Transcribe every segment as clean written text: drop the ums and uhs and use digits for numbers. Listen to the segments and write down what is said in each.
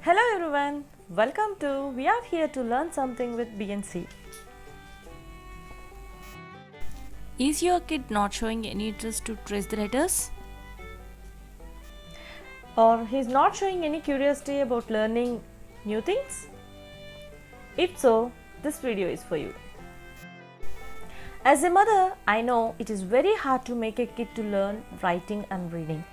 Hello everyone, welcome to We Are Here to Learn Something with BNC. Is your kid not showing any interest to trace the letters? Or he's not showing any curiosity about learning new things? If so, this video is for you. As a mother, I know it is very hard to make a kid to learn writing and reading.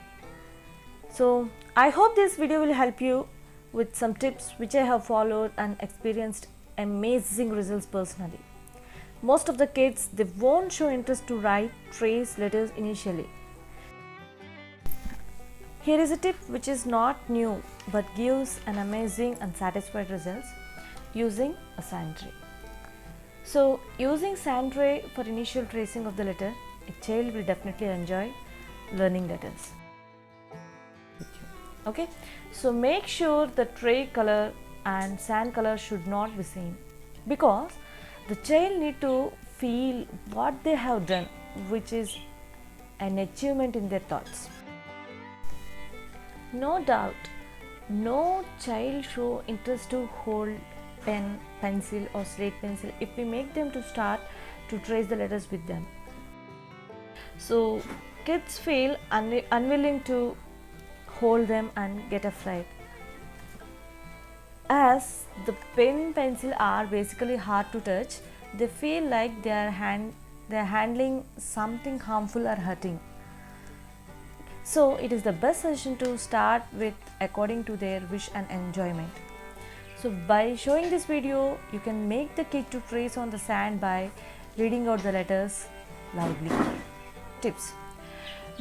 So, I hope this video will help you with some tips which I have followed and experienced amazing results personally. Most of the kids, they won't show interest to write, trace letters initially. Here is a tip which is not new but gives an amazing and satisfied results using a sand tray. So, using sand tray for initial tracing of the letter, a child will definitely enjoy learning letters. Okay, so make sure the tray color and sand color should not be same, because the child need to feel what they have done, which is an achievement in their thoughts. No doubt, no child show interest to hold pen, pencil or slate pencil if we make them to start to trace the letters with them. So kids feel unwilling to hold them and get afraid. As the pen pencil are basically hard to touch, they feel like they are handling something harmful or hurting. So it is the best suggestion to start with according to their wish and enjoyment. So by showing this video, you can make the kid to trace on the sand by reading out the letters loudly. Tips: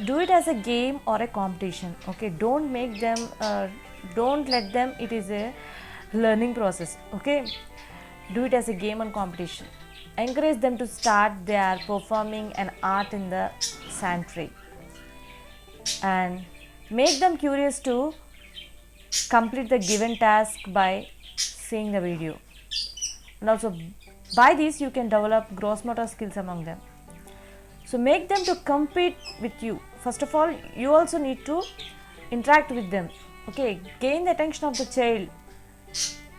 do it as a game or a competition. Okay, don't make them don't let them it is a learning process. Okay, do it as a game and competition. Encourage them to start their performing an art in the sand tray, and make them curious to complete the given task by seeing the video. And also by this you can develop gross motor skills among them. So make them to compete with you. First of all, you also need to interact with them. Okay, gain the attention of the child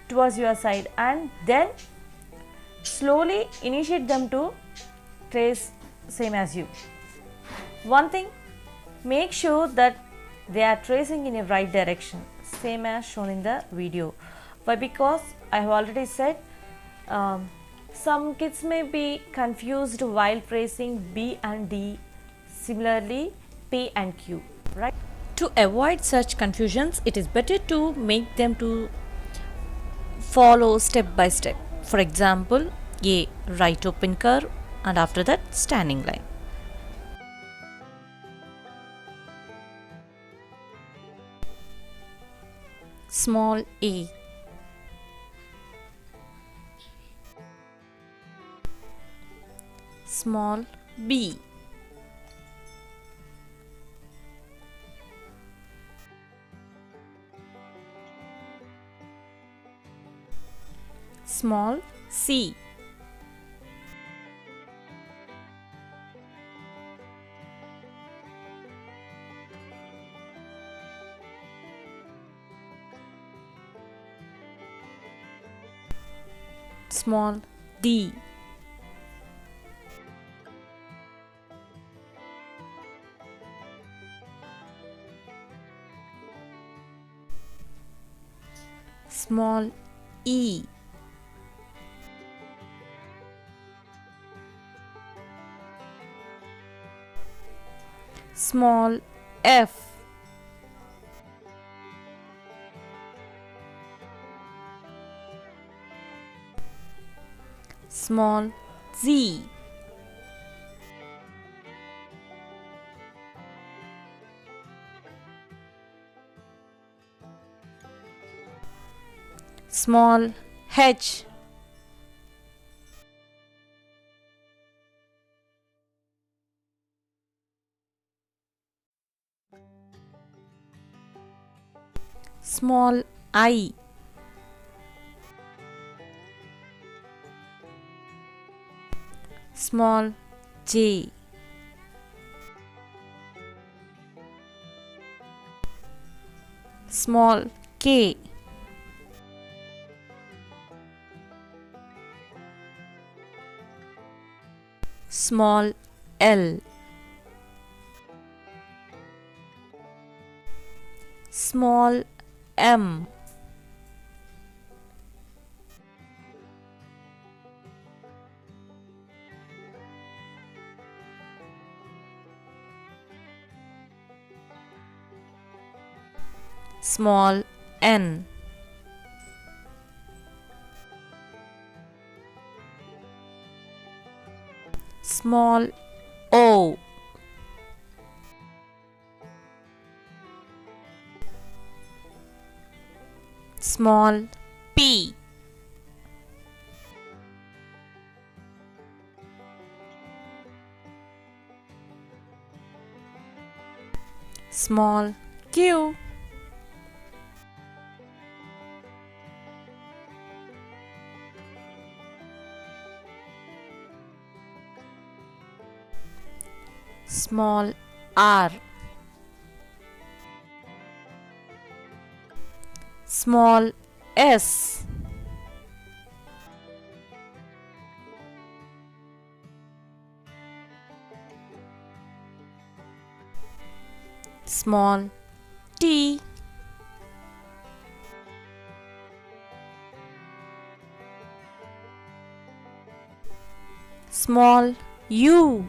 towards your side, and then slowly initiate them to trace same as you. One thing, make sure that they are tracing in a right direction, same as shown in the video. Why? Because I have already said some kids may be confused while tracing B and D, similarly P and Q, right? To avoid such confusions, it is better to make them to follow step by step. For example, A, right open curve, and after that standing line. Small a, small b, small c, small d, small e, small f, small z, small h, small I, small j, small k, small L, small M, small N, small O, small P, small Q, small R, small S, small T, small U,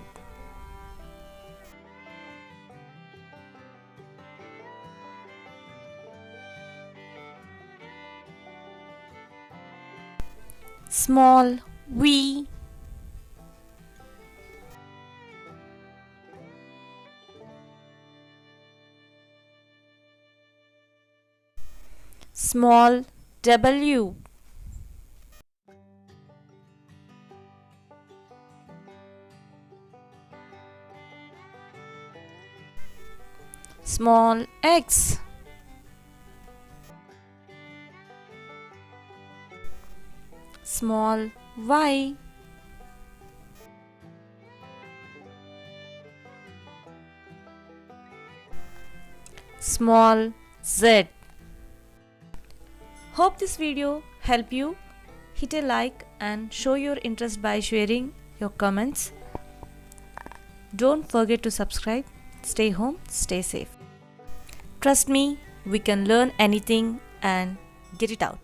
small V, small W, small X, small Y, small Z. Hope this video helped you. Hit a like and show your interest by sharing your comments. Don't forget to subscribe. Stay home, stay safe. Trust me, we can learn anything and get it out.